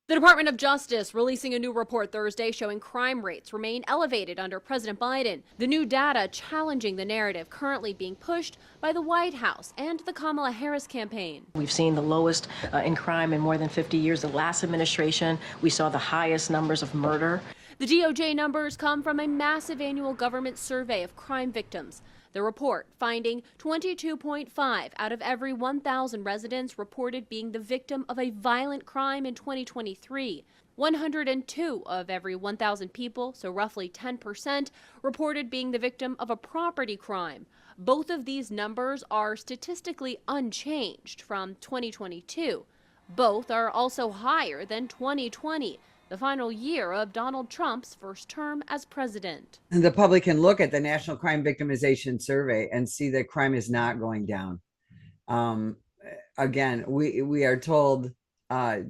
The Department of Justice releasing a new report Thursday showing crime rates remain elevated under President Biden. The new data challenging the narrative currently being pushed by the White House and the Kamala Harris campaign. We've seen the lowest in crime in more than 50 years. The last administration, we saw the highest numbers of murder. The DOJ numbers come from a massive annual government survey of crime victims. The report finding 22.5 out of every 1,000 residents reported being the victim of a violent crime in 2023. 102 of every 1,000 people, so roughly 10%, reported being the victim of a property crime. Both of these numbers are statistically unchanged from 2022. Both are also higher than 2020. The final year of Donald Trump's first term as president. And the public can look at the National Crime Victimization Survey and see that crime is not going down. Again, we are told to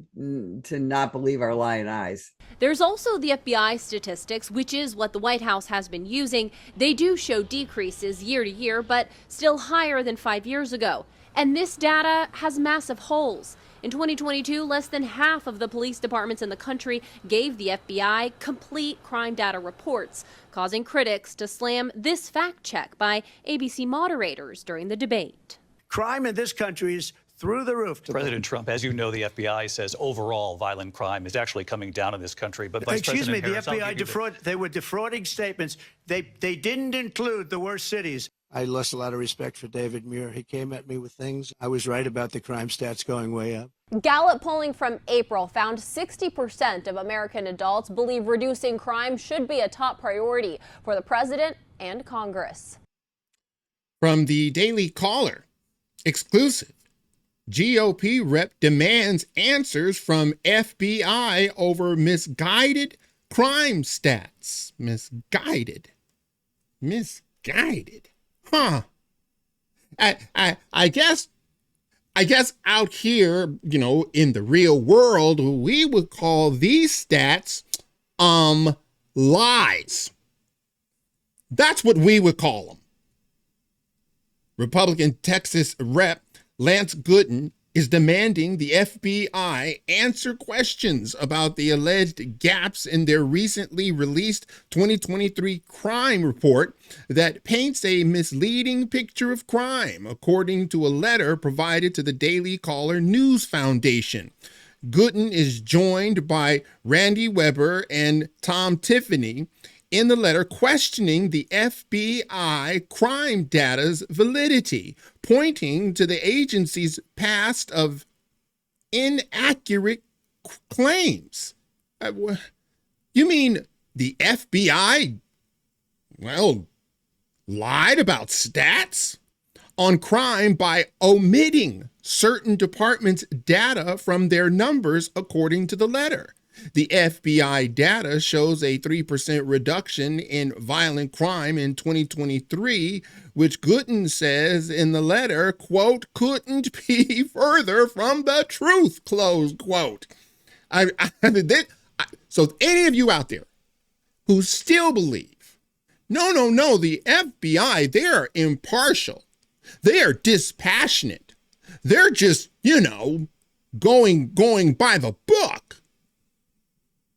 not believe our lying eyes. There's also the FBI statistics, which is what the White House has been using. They do show decreases year to year, but still higher than 5 years ago. And this data has massive holes. In 2022, less than half of the police departments in the country gave the FBI complete crime data reports, causing critics to slam this fact check by ABC moderators during the debate. Crime in this country is through the roof. President Trump, as you know, the FBI says overall violent crime is actually coming down in this country. But Vice Excuse me, President the Harris, FBI they were defrauding statements. They didn't include the worst cities. I lost a lot of respect for David Muir. He came at me with things. I was right about the crime stats going way up. Gallup polling from April found 60% of American adults believe reducing crime should be a top priority for the president and Congress. From the Daily Caller, exclusive. GOP rep demands answers from FBI over misguided crime stats. Misguided. Huh. I guess out here, you know, in the real world, we would call these stats, lies. That's what we would call them. Republican Texas Rep Lance Gooden is demanding the FBI answer questions about the alleged gaps in their recently released 2023 crime report that paints a misleading picture of crime, according to a letter provided to the Daily Caller News Foundation. Gooden is joined by Randy Weber and Tom Tiffany in the letter questioning the FBI crime data's validity, pointing to the agency's past of inaccurate claims. You mean the FBI, well, lied about stats on crime by omitting certain departments' data from their numbers, according to the letter. The FBI data shows a 3% reduction in violent crime in 2023, which Gooden says in the letter, quote, couldn't be further from the truth, close quote. So any of you out there who still believe, no, the FBI, they're impartial. They are dispassionate. They're just, going by the book.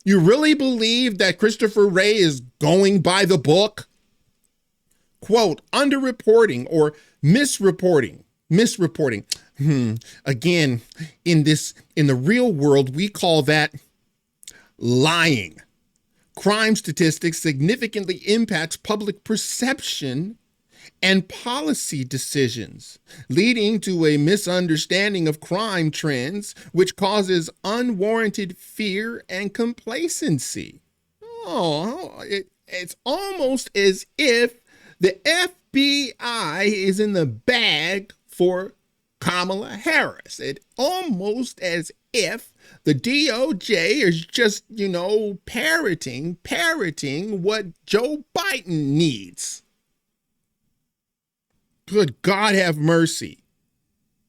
You really believe that Christopher Wray is going by the book? Quote, underreporting or misreporting. Again, in the real world, we call that lying. Crime statistics significantly impacts public perception and policy decisions, leading to a misunderstanding of crime trends, which causes unwarranted fear and complacency. It's almost as if the FBI is in the bag for Kamala Harris. It's almost as if the DOJ is just, parroting what Joe Biden needs. Good God have mercy.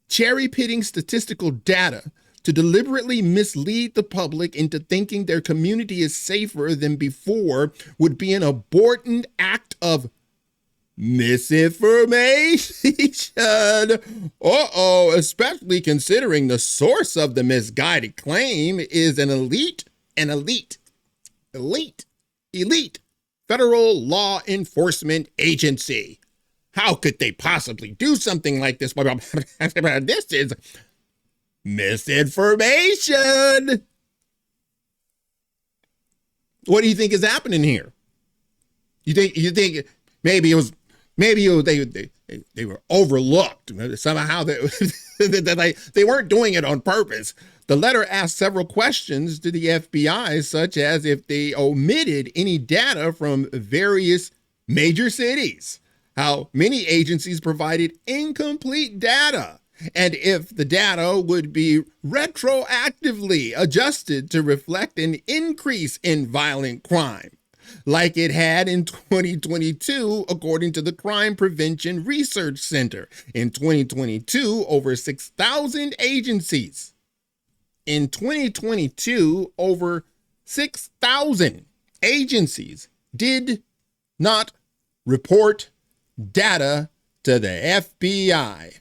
Cherry-picking statistical data to deliberately mislead the public into thinking their community is safer than before would be an abhorrent act of misinformation. Uh-oh, especially considering the source of the misguided claim is an elite federal law enforcement agency. How could they possibly do something like this? This is misinformation. What do you think is happening here? You think maybe they were overlooked somehow, that they weren't doing it on purpose. The letter asked several questions to the FBI, such as if they omitted any data from various major cities, how many agencies provided incomplete data, and if the data would be retroactively adjusted to reflect an increase in violent crime, like it had in 2022, according to the Crime Prevention Research Center. In 2022, over 6,000 agencies. In 2022, over 6,000 agencies did not report data to the FBI.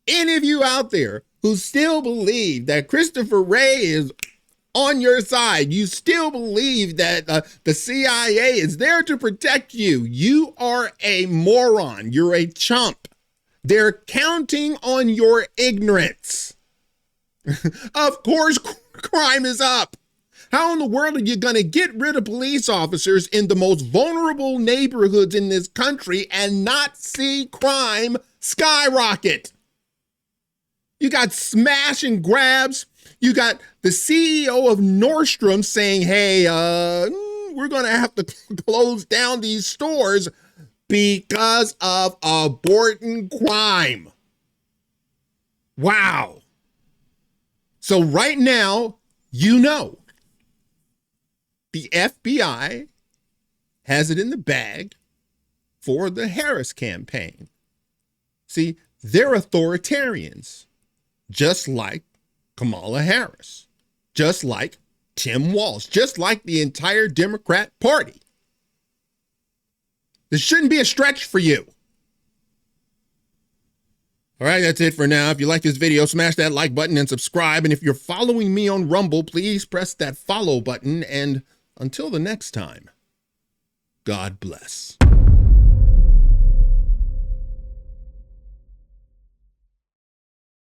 Any of you out there who still believe that Christopher Wray is on your side, you still believe that the CIA is there to protect you, you are a moron. You're a chump. They're counting on your ignorance. Of course, crime is up. How in the world are you going to get rid of police officers in the most vulnerable neighborhoods in this country and not see crime skyrocket? You got smash and grabs. You got the CEO of Nordstrom saying, hey, we're going to have to close down these stores because of aborting crime. Wow. So right now, you know, the FBI has it in the bag for the Harris campaign. See, they're authoritarians, just like Kamala Harris, just like Tim Walz, just like the entire Democrat Party. This shouldn't be a stretch for you. All right, that's it for now. If you like this video, smash that like button and subscribe. And if you're following me on Rumble, please press that follow button. And until the next time, God bless.